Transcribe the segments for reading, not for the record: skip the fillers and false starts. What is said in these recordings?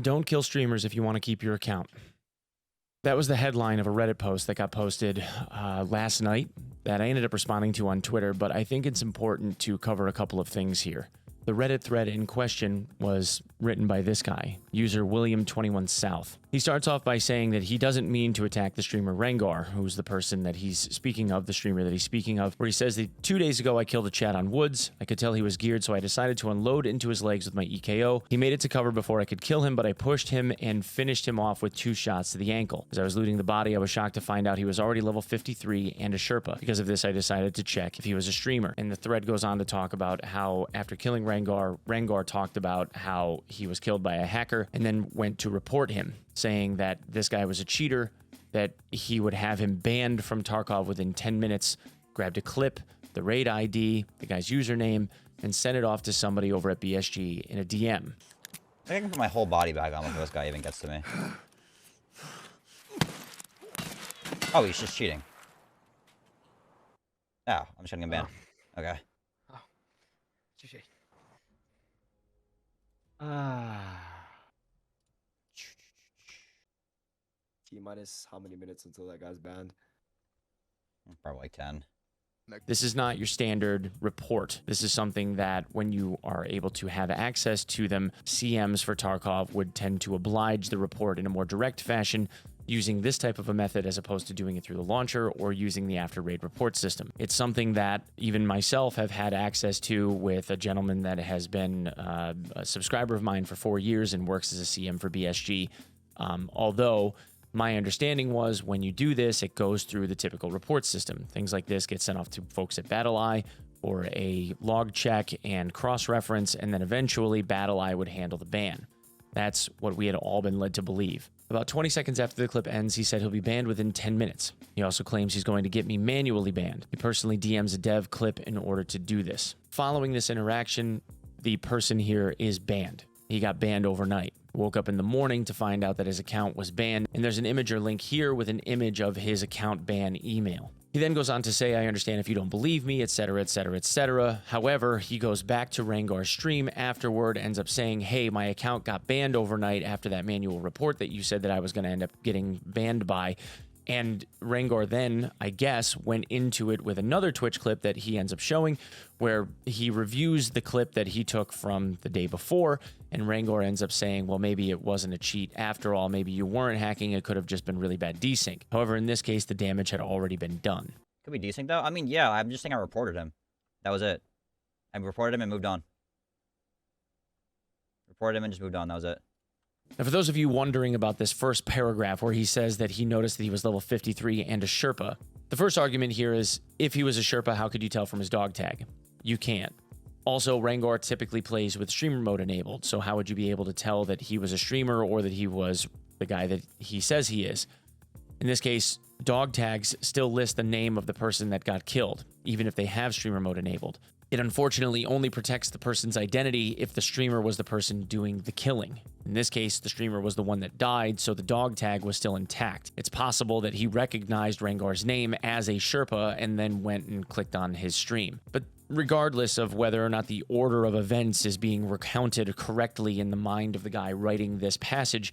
Don't kill streamers if you want to keep your account. That was the headline of a Reddit post that got posted last night that I ended up responding to on Twitter, but I think it's important to cover a couple of things here. The Reddit thread in question was written by this guy, user William21South. He starts off by saying that he doesn't mean to attack the streamer Rengar, who's the person that he's speaking of, the streamer that he's speaking of, where he says that 2 days ago I killed a Chad on Woods. I could tell he was geared, so I decided to unload into his legs with my EKO. He made it to cover before I could kill him, but I pushed him and finished him off with 2 shots to the ankle. As I was looting the body, I was shocked to find out he was already level 53 and a Sherpa. Because of this, I decided to check if he was a streamer. And the thread goes on to talk about how after killing Rengar talked about how he was killed by a hacker and then went to report him, saying that this guy was a cheater, that he would have him banned from Tarkov within 10 minutes, grabbed a clip, the raid ID, the guy's username, and sent it off to somebody over at BSG in a DM. I think I can put my whole body bag on before this guy even gets to me. Oh, he's just cheating. Oh, I'm just getting him banned. Okay. Oh. GG. T-minus how many minutes until that guy's banned? Probably like 10. This is not your standard report. This is something that when you are able to have access to them, CMs for Tarkov would tend to oblige the report in a more direct fashion using this type of a method as opposed to doing it through the launcher or using the after raid report system. It's something that even myself have had access to with a gentleman that has been a subscriber of mine for 4 years and works as a CM for BSG. Although my understanding was when you do this, it goes through the typical report system. Things like this get sent off to folks at BattleEye for a log check and cross-reference, and then eventually BattleEye would handle the ban. That's what we had all been led to believe. About 20 seconds after the clip ends, he said he'll be banned within 10 minutes. He also claims he's going to get me manually banned. He personally DMs a dev clip in order to do this. Following this interaction, the person here is banned. He got banned overnight. Woke up in the morning to find out that his account was banned, and there's an imager link here with an image of his account ban email. He then goes on to say, I understand if you don't believe me, etc., etc., etc. However, he goes back to Rengar's stream afterward, ends up saying, hey, my account got banned overnight after that manual report that you said that I was going to end up getting banned by. And Rengar then, I guess, went into it with another Twitch clip that he ends up showing where he reviews the clip that he took from the day before, and Rengar ends up saying, well, maybe it wasn't a cheat after all. Maybe you weren't hacking. It could have just been really bad desync. However, in this case, the damage had already been done. Could be desync, though. I mean, yeah, I'm just saying I reported him. That was it. I reported him and moved on. Reported him and just moved on. That was it. Now, for those of you wondering about this first paragraph where he says that he noticed that he was level 53 and a Sherpa, the first argument here is, if he was a Sherpa, how could you tell from his dog tag? You can't. Also, Rengar typically plays with streamer mode enabled, so how would you be able to tell that he was a streamer or that he was the guy that he says he is? In this case, dog tags still list the name of the person that got killed, even if they have streamer mode enabled. It unfortunately only protects the person's identity if the streamer was the person doing the killing. In this case, the streamer was the one that died, so the dog tag was still intact. It's possible that he recognized Rengar's name as a Sherpa and then went and clicked on his stream. But regardless of whether or not the order of events is being recounted correctly in the mind of the guy writing this passage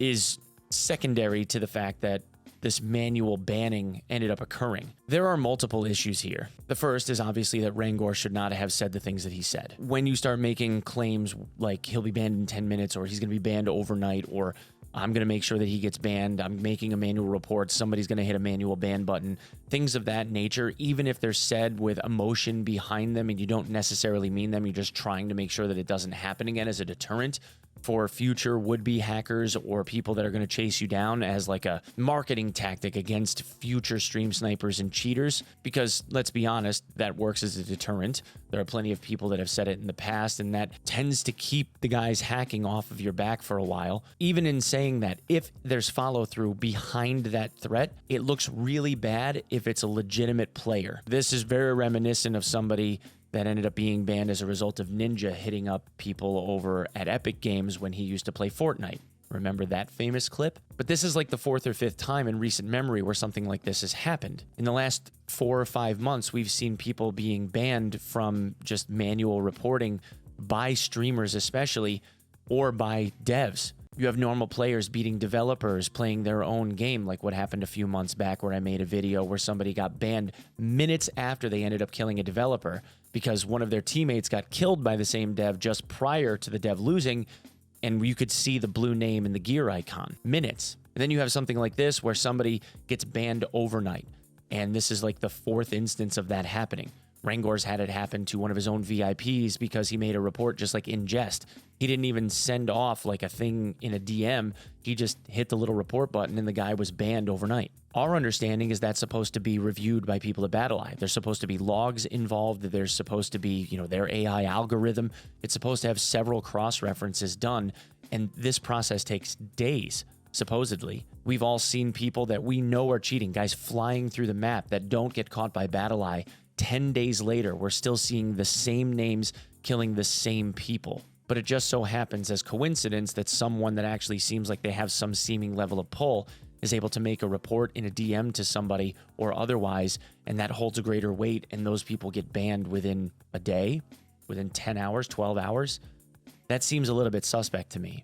is secondary to the fact that this manual banning ended up occurring. There are multiple issues here. The first is obviously that Rengar should not have said the things that he said. When you start making claims like he'll be banned in 10 minutes or he's going to be banned overnight or I'm going to make sure that he gets banned, I'm making a manual report, somebody's going to hit a manual ban button, things of that nature, even if they're said with emotion behind them and you don't necessarily mean them, you're just trying to make sure that it doesn't happen again as a deterrent for future would-be hackers or people that are going to chase you down as like a marketing tactic against future stream snipers and cheaters. Because let's be honest, that works as a deterrent. There are plenty of people that have said it in the past, and that tends to keep the guys hacking off of your back for a while. Even in saying that, if there's follow-through behind that threat, it looks really bad if it's a legitimate player. This is very reminiscent of somebody that ended up being banned as a result of Ninja hitting up people over at Epic Games when he used to play Fortnite. Remember that famous clip? But this is like the 4th or 5th time in recent memory where something like this has happened. In the last 4 or 5 months, we've seen people being banned from just manual reporting by streamers especially, or by devs. You have normal players beating developers playing their own game, like what happened a few months back where I made a video where somebody got banned minutes after they ended up killing a developer because one of their teammates got killed by the same dev just prior to the dev losing, and you could see the blue name in the gear icon. Minutes. And then you have something like this where somebody gets banned overnight, and this is like the 4th instance of that happening. Rangor's had it happen to one of his own VIPs because he made a report just like in jest. He didn't even send off like a thing in a DM. He just hit the little report button and the guy was banned overnight. Our understanding is that's supposed to be reviewed by people at BattlEye. There's supposed to be logs involved. There's supposed to be, their AI algorithm. It's supposed to have several cross-references done, and this process takes days. Supposedly, we've all seen people that we know are cheating, guys flying through the map that don't get caught by BattlEye. 10 days later, we're still seeing the same names killing the same people. But it just so happens as coincidence that someone that actually seems like they have some seeming level of pull is able to make a report in a DM to somebody or otherwise, and that holds a greater weight, and those people get banned within a day, within 10 hours, 12 hours. That seems a little bit suspect to me,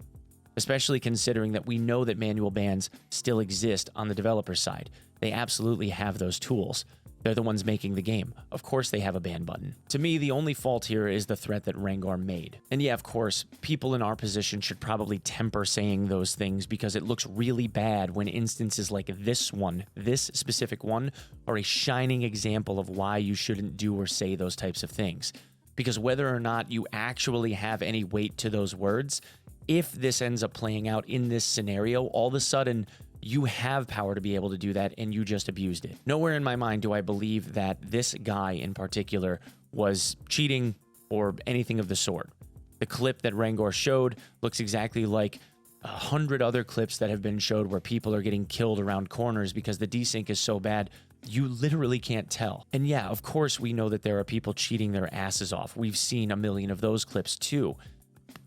especially considering that we know that manual bans still exist on the developer side. They absolutely have those tools. They're the ones making the game. Of course they have a ban button. To me, the only fault here is the threat that Rangor made. And yeah, of course, people in our position should probably temper saying those things because it looks really bad when instances like this one, this specific one, are a shining example of why you shouldn't do or say those types of things. Because whether or not you actually have any weight to those words, if this ends up playing out in this scenario, all of a sudden, you have power to be able to do that, and you just abused it. Nowhere in my mind do I believe that this guy in particular was cheating or anything of the sort. The clip that Rangor showed looks exactly like 100 other clips that have been showed where people are getting killed around corners because the desync is so bad, you literally can't tell. And yeah, of course we know that there are people cheating their asses off. We've seen a million of those clips too.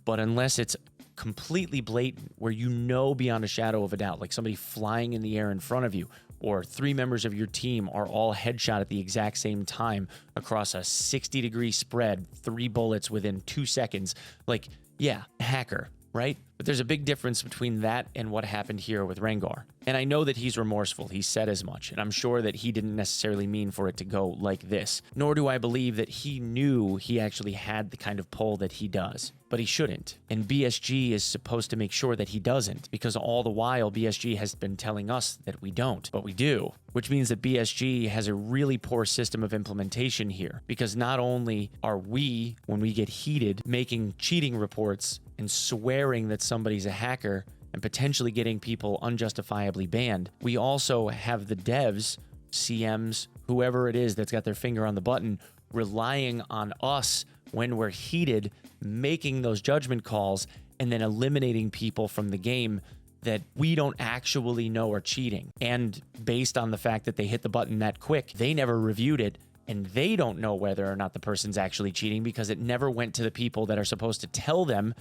But unless it's completely blatant, where you know beyond a shadow of a doubt, like somebody flying in the air in front of you, or 3 members of your team are all headshot at the exact same time across a 60-degree spread, 3 bullets within 2 seconds, like, yeah, hacker, right? But there's a big difference between that and what happened here with Rangor. And I know that he's remorseful. He said as much. And I'm sure that he didn't necessarily mean for it to go like this. Nor do I believe that he knew he actually had the kind of pull that he does. But he shouldn't. And BSG is supposed to make sure that he doesn't. Because all the while, BSG has been telling us that we don't. But we do. Which means that BSG has a really poor system of implementation here. Because not only are we, when we get heated, making cheating reports and swearing that somebody's a hacker and potentially getting people unjustifiably banned, we also have the devs, CMs, whoever it is that's got their finger on the button, relying on us when we're heated, making those judgment calls, and then eliminating people from the game that we don't actually know are cheating. And based on the fact that they hit the button that quick, they never reviewed it, and they don't know whether or not the person's actually cheating because it never went to the people that are supposed to tell them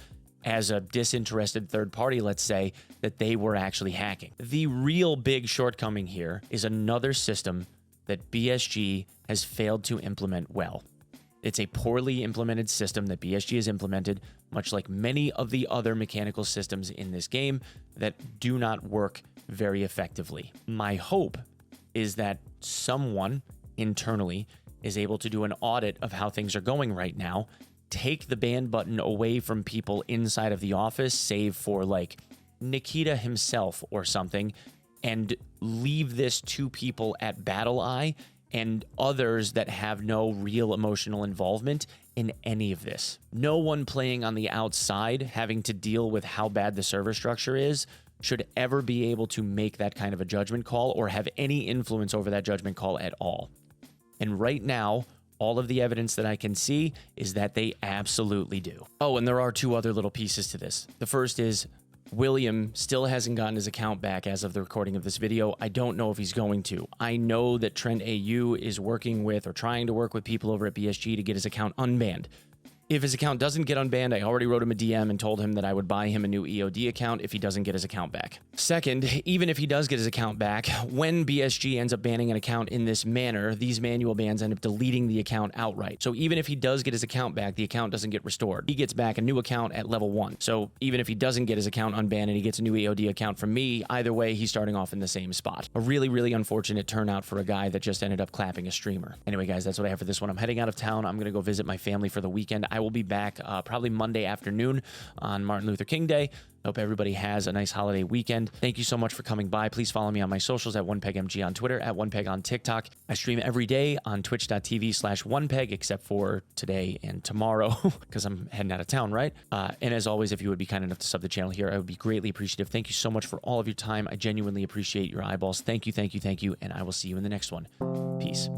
as a disinterested third party, let's say, that they were actually hacking. The real big shortcoming here is another system that BSG has failed to implement well. It's a poorly implemented system that BSG has implemented, much like many of the other mechanical systems in this game that do not work very effectively. My hope is that someone internally is able to do an audit of how things are going right now, take the ban button away from people inside of the office, save for like Nikita himself or something, and leave this to people at BattlEye and others that have no real emotional involvement in any of this. No one playing on the outside having to deal with how bad the server structure is should ever be able to make that kind of a judgment call or have any influence over that judgment call at all. And right now, all of the evidence that I can see is that they absolutely do. Oh, and there are 2 other little pieces to this. The first is William still hasn't gotten his account back as of the recording of this video. I don't know if he's going to. I know that Trent AU is working with or trying to work with people over at BSG to get his account unbanned. If his account doesn't get unbanned, I already wrote him a DM and told him that I would buy him a new EOD account if he doesn't get his account back. Second, even if he does get his account back, when BSG ends up banning an account in this manner, these manual bans end up deleting the account outright. So even if he does get his account back, the account doesn't get restored. He gets back a new account at level 1. So even if he doesn't get his account unbanned and he gets a new EOD account from me, either way, he's starting off in the same spot. A really, really unfortunate turnout for a guy that just ended up clapping a streamer. Anyway, guys, that's what I have for this one. I'm heading out of town. I'm going to go visit my family for the weekend. I will be back probably Monday afternoon on Martin Luther King Day. Hope everybody has a nice holiday weekend. Thank you so much for coming by. Please follow me on my socials at OnePegMG on Twitter, at OnePeg on TikTok. I stream every day on twitch.tv/OnePeg, except for today and tomorrow, because I'm heading out of town, right? And as always, if you would be kind enough to sub the channel here, I would be greatly appreciative. Thank you so much for all of your time. I genuinely appreciate your eyeballs. Thank you, thank you, thank you. And I will see you in the next one. Peace.